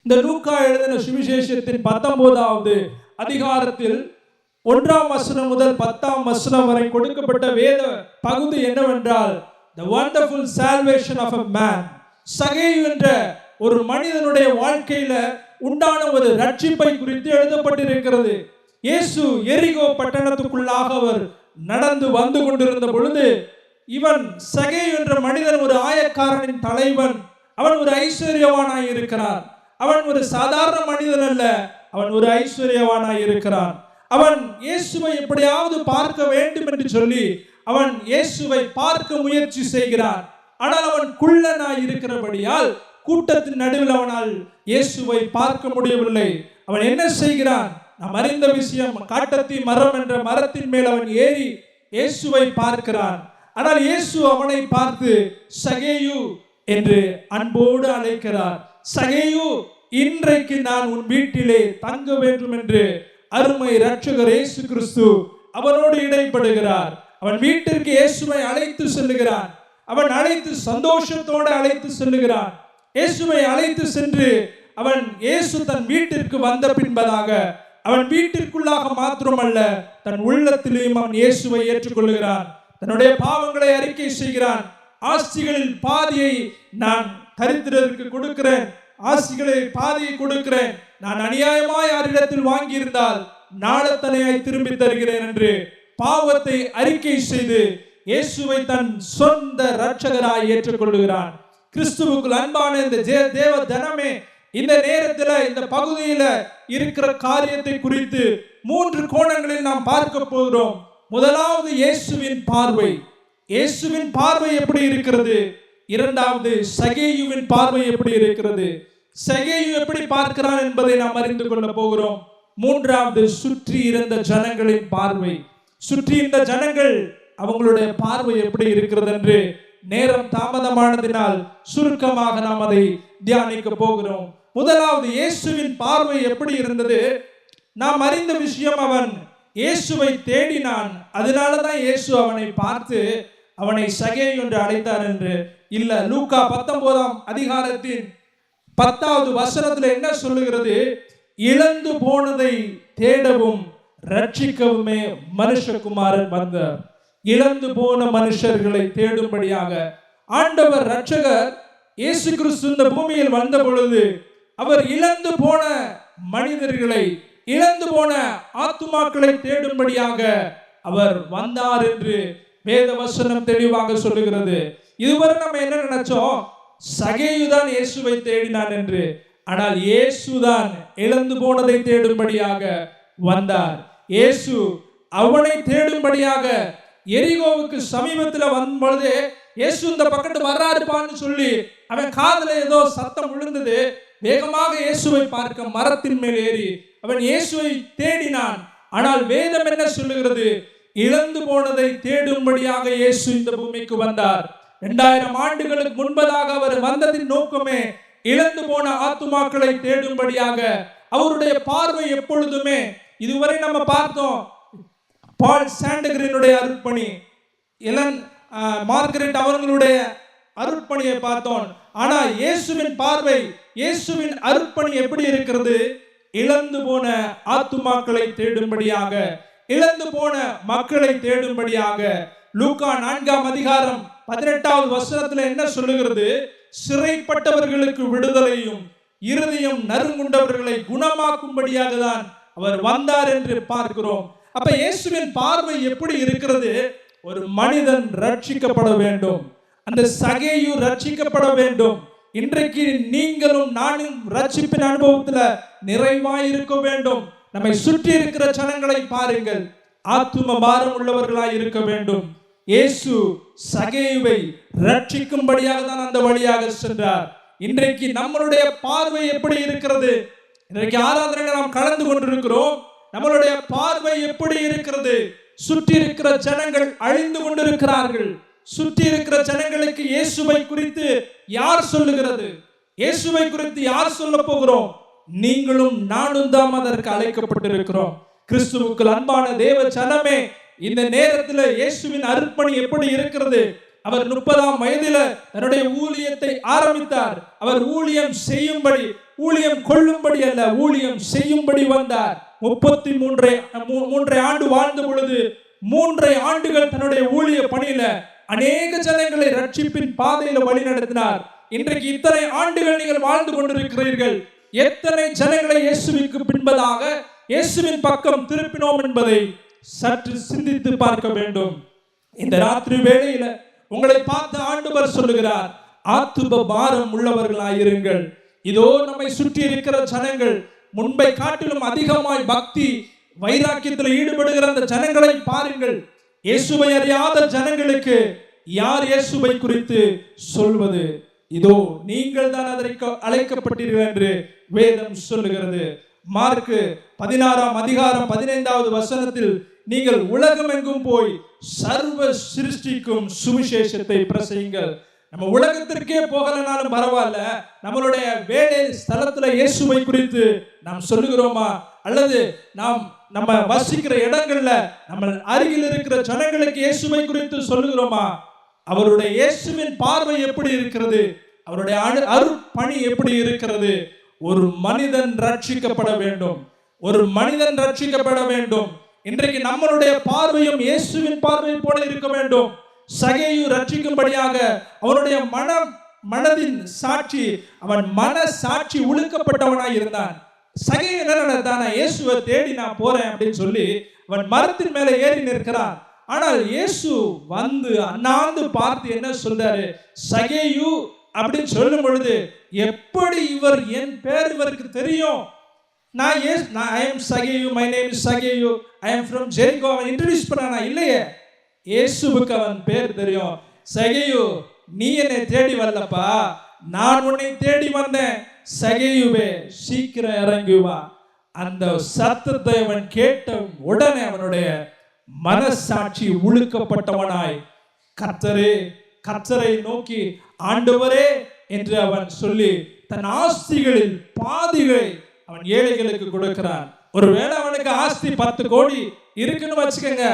இந்த லூக்கா எழுதின சுவிசேஷத்தின் 19வது அதிகாரத்தில் 1ஆம் வசனம் முதல் 10ஆம் வசனம் வரை கொடுக்கப்பட்ட வேத பகுதி என்னவென்றால், the wonderful salvation of a man. சகேயு என்ற ஒரு மனிதனுடைய வாழ்க்கையில உண்டான ஒரு ரட்சிப்பை குறித்து எழுதப்பட்டிருக்கிறது. இயேசு எரிகோ பட்டணத்துக்குள்ளாக அவர் நடந்து வந்து கொண்டிருந்த பொழுது, இவன் சகேயு என்ற மனிதன் ஒரு ஆயக்காரனின் தலைவன். அவன் ஒரு ஐஸ்வர்யவானாய் இருக்கிறான். அவன் ஒரு சாதாரண மனிதன் அல்ல, அவன் ஒரு ஐஸ்வர்யவானாய் இருக்கிறான். அவன் இயேசுவை எப்படியாவது பார்க்க வேண்டும் என்று சொல்லி அவன் இயேசுவை பார்க்க முயற்சி செய்கிறான். ஆனால் அவன் குள்ளனாய் இருக்கிறபடியால் கூட்டத்தின் நடுவில் அவனால் இயேசுவை பார்க்க முடியவில்லை. அவன் என்ன செய்கிறான்? நாம் அறிந்த விஷயம், காட்டத்தி மரம் என்ற மரத்தின் மேல் அவன் ஏறி இயேசுவை பார்க்கிறான். ஆனால் இயேசு அவனை பார்த்து சகேயு என்று அன்போடு அழைக்கிறார். சகேயு, இன்றைக்கு நான் உன் வீட்டிலே தங்க வேண்டும் என்று அருமை இரட்சகர் இயேசு கிறிஸ்து அவனோடு இடைப்படுகிறார். அவன் வீட்டிற்கு இயேசுவை அழைத்து செல்லுகிறான். அவன் அழைத்து சந்தோஷத்தோடு அழைத்து செல்லுகிறான். இயேசுவை அழைத்து சென்று அவன் இயேசு தன் வீட்டிற்கு வந்த பின்பதாக அவன் வீட்டிற்குள்ளாக மாத்திரமல்ல, தன் உள்ளத்திலேயும் அவன் இயேசுவை ஏற்றுக்கொள்கிறான். தன்னுடைய பாவங்களை அறிக்கை செய்கிறான். ஆஸ்திகளில் பாதியை நான் தரித்திரருக்கு கொடுக்கிறேன், ஆஸ்திகளை பாதியை கொடுக்கிறேன், நான் அநியாயமாய் யாரிடத்தில் வாங்கியிருந்தால் நாளத்தனையாய் திரும்பி தருகிறேன் என்று பாவத்தை அறிக்கை செய்து இயேசுவை தன் சொந்த இரட்சகராய் ஏற்றுக்கொள்கிறான். கிறிஸ்துவுக்குள் அன்பான இந்த தேவ ஜனமே, இந்த நேரத்தில் இந்த பகுதியில இருக்கிற காரியத்தை குறித்து 3 கோணங்களில் நாம் பார்க்க போகிறோம். முதலாவது இயேசுவின் பார்வை. இயேசுவின் பார்வை எப்படி இருக்கிறது? இரண்டாவது சகேயுவின் பார்வை எப்படி இருக்கிறது? சகேயு எப்படி பார்க்கிறான் என்பதை நாம் அறிந்து கொள்ள போகிறோம். மூன்றாவது சுற்றி இருந்த ஜனங்களின் பார்வை. சுற்றி இருந்த ஜனங்கள் அவங்களுடைய பார்வை எப்படி இருக்கிறது என்று நேரம் தாமதமானதினால் சுருக்கமாக நாம் அதை தியானிக்க போகிறோம். முதலாவது இயேசுவின் பார்வை எப்படி இருந்தது? நாம் அறிந்த விஷயம், அவன் இயேசுவை தேடினான். அதனாலதான் இயேசு அவனை பார்த்து அவனை சகேயு என்று அழைத்தார் என்று இல்ல. லூக்கா 19ஆம் அதிகாரத்தின் 10வது வசனத்தில் என்ன சொல்லுகிறது? இழந்து போனதை தேடவும் ரட்சிக்கவுமே மனுஷகுமாரன் வந்தார். இழந்து போன மனுஷர்களை தேடும்படியாக ஆண்டவர் இரட்சகர் இயேசு கிறிஸ்து இந்த பூமியில் வந்த பொழுது அவர் இழந்து போன மனிதர்களை, இழந்து போன ஆத்துமாக்களை தேடும்படியாக அவர் வந்தார் என்று வேத வசனம் தெளிவாக சொல்லுகிறது. இதுவரை நம்ம என்ன நினைச்சோம்? சகேயுதான் இயேசுவை தேடினான் என்று. ஆனால் இயேசுதான் இழந்து போனதை தேடும்படியாக வந்தார். இயேசு அவனை தேடும்படியாக எரிகோவுக்கு சமீபத்தில் வரும் பொழுது இயேசு இந்த பக்கத்து வர்றாருப்பான்னு சொல்லி அவன் காதுல ஏதோ சத்தம் விழுந்தது. வேகமாக இயேசுவை பார்க்க மரத்தின் மேல் ஏறி அவன் இயேசுவை தேடினான். ஆனால் வேதம் என்ன சொல்லுகிறது? இழந்து போனதை தேடும்படியாக இயேசு இந்த பூமிக்கு வந்தார். 2000 ஆண்டுகளுக்கு முன்பதாக அவர் வந்ததின் நோக்கமே இழந்து போன ஆத்துமாக்களை தேடும்படியாக. அவருடைய பார்வை எப்பொழுதுமே, இதுவரை நம்ம பார்த்தோம் பால் சாண்டகரினுடைய அருட்பணி, எலன் மார்கரெட் அவர்களுடைய அருட்பணியை பார்த்தோம். ஆனா இயேசுவின் பார்வை, இயேசுவின் அருட்பணி எப்படி இருக்கிறது? இழந்து போன ஆத்துமாக்களை தேடும்படியாக, இழந்து போன மக்களை தேடும்படியாக. லூக்கா 4ஆம் அதிகாரம் 18வது வசனத்துல என்ன சொல்லுகிறது? சிறைப்பட்டவர்களுக்கு விடுதலையும் இருதயம் நறுங்குண்டவர்களை குணமாக்கும்படியாக தான் அவர் வந்தார் என்று பார்க்கிறோம். அப்ப இயேசுவின் பார்வை எப்படி இருக்கிறது? ஒரு மனிதன் ரட்சிக்கப்பட வேண்டும். அந்த சகேயு ரட்சிக்கப்பட வேண்டும். இன்றைக்கு நீங்களும் நானும் ரட்சிப்பின் அனுபவத்துல நிறைவாய் இருக்க வேண்டும். நம்மை சுற்றி இருக்கிற ஜனங்களை பாருங்கள், ஆத்தும பாரம் உள்ளவர்களாய் இருக்க வேண்டும். இயேசு சகேயுவை ரட்சிக்கும்படியாக தான் அந்த வழியாக சென்றார். இன்றைக்கு நம்மளுடைய பார்வை எப்படி இருக்கிறது? இன்றைக்கு ஆராதனைகளை நாம் கலந்து கொண்டிருக்கிறோம். நம்மளுடைய பார்வை எப்படி இருக்கிறது? சுற்றி இருக்கிற ஜனங்கள் அழிந்து கொண்டிருக்கிறார்கள். சுற்றி இருக்கிற ஜனங்களுக்கு இயேசுவை குறித்து யார் சொல்லுகிறது? இயேசுவை குறித்து யார் சொல்ல போகிறோம்? நீங்களும் நானும் தான் அதற்கு அழைக்கப்பட்டிருக்கிறோம். கிறிஸ்துவுக்குள் அன்பான தேவ ஜனமே, இந்த நேரத்தில் இயேசுவின் அர்ப்பணி எப்படி இருக்கிறது? அவர் 30ஆம் வயதில தன்னுடைய ஊழியத்தை ஆரம்பித்தார். அவர் ஊழியம் செய்யும்படி ஊழியம் கொள்ளும்படி அல்ல, ஊழியம் செய்யும்படி வந்தார். 33 ஆண்டு வாழ்ந்த பொழுது 3 ஆண்டுகள் தன்னுடைய ஊழிய பணியில அநேக ஜனங்களை ரட்சிப்பின் பாதையில வழி நடத்தினார். இன்றைக்கு இத்தனை ஆண்டுகள் நீங்கள் வாழ்ந்து கொண்டிருக்கிறீர்கள். எத்தனை ஜனங்களை இயேசுவுக்கு பின்பதாக இயேசுவின் பக்கம் திருப்பினோம் என்பதை சற்று சிந்தித்து பார்க்க வேண்டும். இந்த ராத்திரி வேளையில உங்களை பார்த்து ஆண்டவர் சொல்லுகிறார், ஆத்தும பாரம் உள்ளவர்களாயிருங்கள். இதோ நம்மை சுற்றி இருக்கிற ஜனங்கள் முன்பை காட்டிலும் அதிகமாய் பக்தி வைராக்கியத்தில் ஈடுபடுகிற அந்த ஜனங்களை பாருங்கள். இயேசுவை அறியாத ஜனங்களுக்கு யார் இயேசுவை குறித்து சொல்வது? இதோ நீங்கள் தான் அதற்கு அழைக்கப்பட்டீர்கள் என்று வேதம் சொல்லுகிறது. மார்க்கு 16ஆம் அதிகாரம் 15வது வசனத்தில், நீங்கள் உலகம் எங்கும் போய் சர்வ சிருஷ்டிக்கும் சுவிசேஷத்தை பிரசங்கிங்கள். நம்ம உலகத்திற்கே போகலனாலும் பரவாயில்ல, நம்மளுடைய வேலை ஸ்தலத்துல இயேசுவை குறித்து நாம் சொல்லுகிறோமா? அல்லது நம்ம வசிக்கிற இடங்கள்ல நம்ம அருகில் இருக்கிற ஜனங்களுக்கு இயேசுவை குறித்து சொல்லுகிறோமா? அவருடைய இயேசுவின் பார்வை எப்படி இருக்கிறது? அவருடைய அருட்பணி எப்படி இருக்கிறது? ஒரு மனிதன் ரட்சிக்கப்பட வேண்டும், ஒரு மனிதன் ரட்சிக்கப்பட வேண்டும். இன்றைக்கு நம்மளுடைய பார்வையும் இயேசுவின் பார்வை போல இருக்க வேண்டும். சகேயு ரட்சிக்கும்படியாக அவனுடைய மனதின் சாட்சி, அவன் மன சாட்சி உழுக்கப்பட்டவனாய் இருந்தான். சகேயு என்ன நடந்தான? இயேசுவை தேடி நான் போறேன் அப்படின்னு சொல்லி அவன் மரத்தின் மேல ஏறி நிற்கிறான். ஆனால் இயேசு வந்து அண்ணாந்து பார்த்து என்ன சொல்றாரு? சகேயு அப்படின்னு சொல்லும் பொழுது, எப்படி இவர் என் பேர் இவருக்கு தெரியும்? நான் I am Zacchaeus, my name is Zacchaeus, I am from Jericho. அவன் இன்ட்ரோடியூஸ் பண்ணானா? இல்லையே, இயேசுவுக்கு அவன் பேர் தெரியும். சகேயு, நீ என்னை தேடி வரலப்பா, நான் உன்னை தேடி வந்தேன். சகேயுவே, சீக்கிரம் இறங்கி வா. அந்த சத்தத்தை அவன் கேட்ட உடனே அவனுடைய மனசாட்சி உழுக்கப்பட்டவனாய் கர்த்தரை நோக்கி ஆண்டவரே என்று அவன் சொல்லி தன் ஆஸ்திகளில் பாதிகளை அவன் ஏழைகளுக்கு கொடுக்கிறான். ஒருவேளை அவனுக்கு ஆஸ்தி 10 கோடி இருக்குன்னு வச்சுக்கோங்க,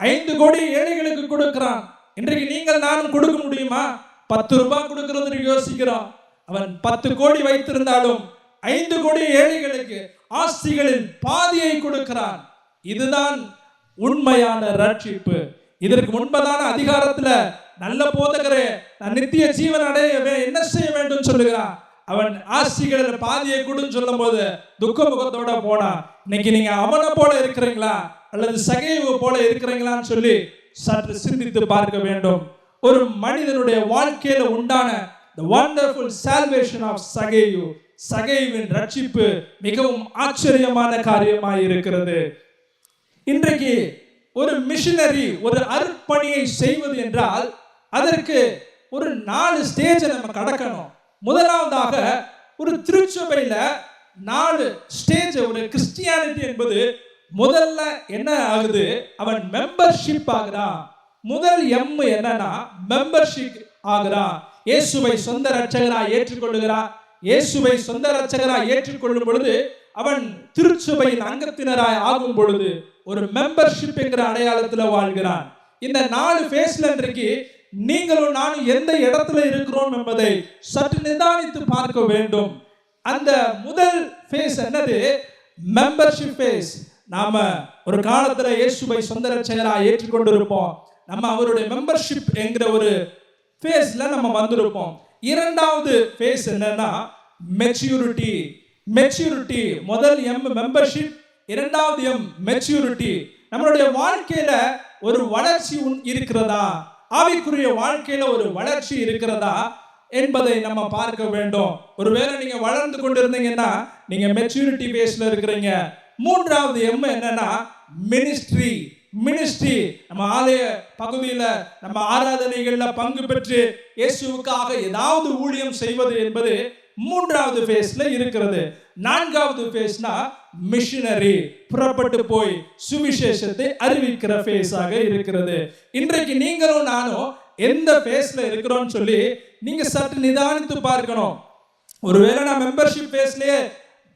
5 கோடி ஏழைகளுக்கு கொடுக்கிறான். இன்றைக்கு நீங்கள் நானும் கொடுக்க முடியுமா? 10 ரூபாய் கொடுக்கிறது யோசிக்கிறோம். அவன் 10 கோடி வைத்திருந்தாலும் 5 கோடி ஏழைகளுக்கு ஆஸ்திகளில் பாதியை கொடுக்கிறான். இதுதான் உண்மையான ரட்சிப்பு. இதற்கு முன்பதான அதிகாரத்துல நல்ல போதகரே, நான் நித்திய ஜீவன் அடைய என்ன செய்ய வேண்டும் சொல்லுகிறான். அவன் ஆஸ்திகளில் பாதியை கொடுன்னு சொல்லும் போது துக்க முகத்தோட போனா. இன்னைக்கு நீங்க அவனை போல இருக்கிறீங்களா அல்லது சகேயு போல இருக்கிறீங்களான்னு சொல்லி சற்று சிந்தித்து பார்க்க வேண்டும். ஒரு மனிதனுடைய வாழ்க்கையில உண்டான the wonderful salvation of சகேயு, சகேயுவின் ரட்சிப்பு மிகவும் ஆச்சரியமான காரியமாய் இருக்கிறது. இன்றைக்கு ஒரு மிஷனரி ஒரு அர்ப்பணியை செய்வது என்றால் அதற்கு ஒரு 4 ஸ்டேஜ் நம்ம கடக்கணும். முதலாவதாக ஒரு திருச்சபையில 4 ஸ்டேஜ். ஒரு கிறிஸ்டியானிட்டி என்பது முதல்ல என்ன ஆகுது? அவன் மெம்பர்ஷிப் ஆகிறான். முதல் எம் என்னன்னா மெம்பர்ஷிப் ஆகிறான். இயேசுவை சொந்த ரட்சகராய் ஏற்றுக்கொள்கிறான். இயேசுவை சொந்த ரட்சகராய் ஏற்றுக்கொள்ளும் பொழுது அவன் திருச்சபையின் அங்கத்தினராய் ஆகும் பொழுது ஒரு மெம்பர்ஷிப் என்கிற அடையாளத்தில் வாழ்கிறான். இந்த 4 ஃபேஸ்ல இன்றைக்கு நீங்களும் நானும் எந்த இடத்துல இருக்கிறோம் என்பதை சற்று நிதானித்து பார்க்க வேண்டும். அந்த முதல் ஃபேஸ் என்னது? Membership phase. நாம ஒரு காலத்துல இயேசுவை சொந்த ரட்சகராய் ஏற்றுக்கொண்டிருப்போம். நம்ம அவருடைய மெம்பர்ஷிப் என்கிற ஒரு ஃபேஸ்ல நம்ம வந்திருப்போம். இரண்டாவது ஃபேஸ் என்னன்னா மெச்சூரிட்டி. மெச்சூரிட்டி. முதல் எம் மெம்பர்ஷிப், இரண்டாவது எம் மெச்சூரிட்டி. நம்மளுடைய வாழ்க்கையில ஒரு வளர்ச்சி இருக்கிறதா? ஆவிக்குரிய வாழ்க்கையில ஒரு வளர்ச்சி இருக்கிறதா என்பதை நம்ம பார்க்க வேண்டும். ஒருவேளை நீங்க வளர்ந்து கொண்டிருந்தீங்கன்னா நீங்க மெச்சூரிட்டி பேஸ்ல இருக்கிறீங்க. மூன்றாவது எம் என்னன்னா மினிஸ்ட்ரி. மினிஸ்ட்ரி. நம்ம ஆலய பகுதியில நம்ம ஆராதனைகள்ல பங்கு பெற்று இயேசுவுக்காக ஏதாவது ஊழியம் செய்வது என்பது மூன்றாவது ஃபேஸ்ல இருக்கிறது. நான்காவது ஃபேஸ்னா மிஷனரி. புறப்பட்டு போய் சுவிசேஷத்தை அறிவிக்கிற ஃபேஸாக இருக்கிறது. இன்றைக்கு நீங்களும் நானும் எந்த ஃபேஸ்ல இருக்கிறோம்னு சொல்லி நீங்க சற்று நிதானித்து பார்க்கணும். ஒருவேளை நான் மெம்பர்ஷிப் ஃபேஸ்லயே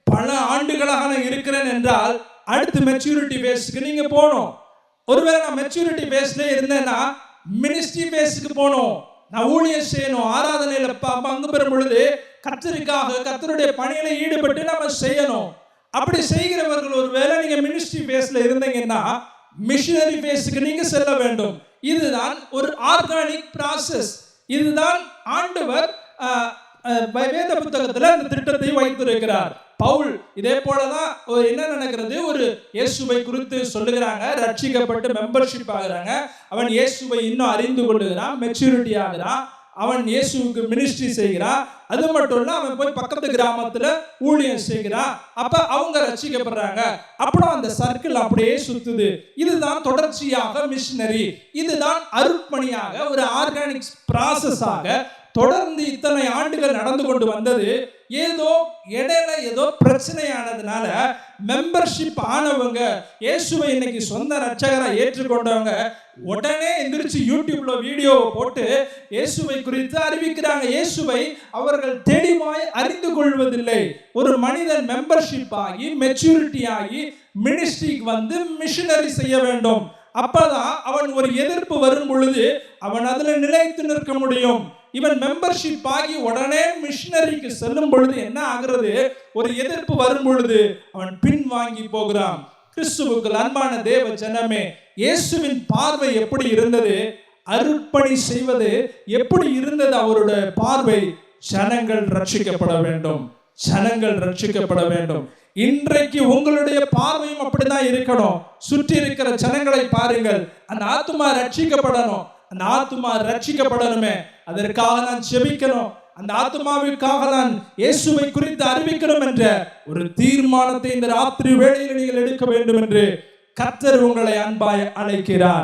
பல ஆண்டுகளாக நான் இருக்கிறேன் என்றால் அடுத்து மெச்சூரிட்டி ஃபேஸ்க்கு நீங்க போகணும். ஒருவேளை நான் மெச்சூரிட்டி ஃபேஸ்ல இருந்தேன்னா மினிஸ்ட்ரி ஃபேஸ்க்கு போகணும். நான் ஊழியம் செய்யணும். ஆராதனையில பங்கு பெறும் பொழுது கர்த்தருக்காக கர்த்தருடைய பணியில ஈடுபட்டு நம்ம செய்யணும். அப்படி செய்கிறவர்கள் ஒருவேளை நீங்க மினிஸ்ட்ரி பேஸ்ல இருந்தீங்கன்னா மிஷனரி பேஸுக்கு நீங்க செல்ல வேண்டும். இதுதான் ஒரு ஆர்கானிக் ப்ராசஸ். இதுதான் ஆண்டவர் வேத புத்தகத்துல அந்த திட்டத்தை வைத்திருக்கிறார். பவுல் இதே போலதான் என்ன நடக்கிறது, ஒரு இயேசுவை குறித்து சொல்லுகிறாங்க, ரட்சிக்கப்பட்டு மெம்பர்ஷிப் ஆகுறாங்க. அவன் இயேசுவை இன்னும் அறிந்து கொள்ளுகிறான், மெச்சூரிட்டி ஆகுறான், அவன் இயேசுவுக்கு மினிஸ்ட்ரி செய்கிறான். அது மட்டும் இல்ல, அவன் போய் பக்கத்து கிராமத்துல ஊழியம் செய்கிறான். அப்ப அவங்க ரட்சிக்கப்படுறாங்க. அப்புறம் அந்த சர்க்கிள் அப்படியே சுத்துது. இதுதான் தொடர்ச்சியாக மிஷனரி. இதுதான் அருட்பணியாக ஒரு ஆர்கானிக் ப்ராசஸாக தொடர்ந்து இத்தனை ஆண்டுகள் நடந்து கொண்டு வந்தது. ஏதோ இடையில ஏதோ பிரச்சனையானதுனால மெம்பர்ஷிப் ஆனவங்க, இயேசுவை இன்னைக்கு சொந்த ரட்சகரை ஏற்றுக்கொண்டவங்க உடனே எந்திரிச்சு யூடியூப்ல வீடியோ போட்டு இயேசுவை குறித்து அறிவிக்கிறாங்க. இயேசுவை அவர்கள் தெளிவாய் அறிந்து கொள்வதில்லை. ஒரு மனிதன் மெம்பர்ஷிப் ஆகி மெச்சூரிட்டி ஆகி மினிஸ்ட்ரிக்கு வந்து மிஷனரி செய்ய வேண்டும். அப்பதான் அவன் ஒரு எதிர்ப்பு வரும் பொழுது அவன் அதுல நிலைத்து நிற்க முடியும். இவன் மெம்பர்ஷிப் ஆகி உடனே மிஷனரிக்கு செல்லும் பொழுது என்ன ஆகிறது, ஒரு எதிர்ப்பு வரும் பொழுது அவன் பின் வாங்கி போகிறான். கிறிஸ்துவுக்கு அன்பான தேவ ஜனமே, இயேசுவின் பார்வை எப்படி இருந்தது, அருட்பணி செய்வது எப்படி இருந்தது அவருடைய பார்வை? ஜனங்கள் ரட்சிக்கப்பட வேண்டும், ஜனங்கள் ரட்சிக்கப்பட வேண்டும். இன்றைக்கு உங்களுடைய பார்வையும் அப்படிதான் இருக்கணும். சுற்றி இருக்கிற ஜனங்களை பாருங்கள், அந்த ஆத்துமா ரட்சிக்கப்படணும். அந்த ஆத்துமா ரட்சிக்கப்படணுமே, அதற்காக நான் ஜெபிக்கணும். அந்த ஆத்துமாவிற்காக நான் இயேசுவை குறித்து அறிவிக்கணும் என்ற ஒரு தீர்மானத்தை இந்த ராத்திரி வேளையில் நீங்கள் எடுக்க வேண்டும் என்று கர்த்தர் உங்களை அன்பாய் அழைக்கிறார்.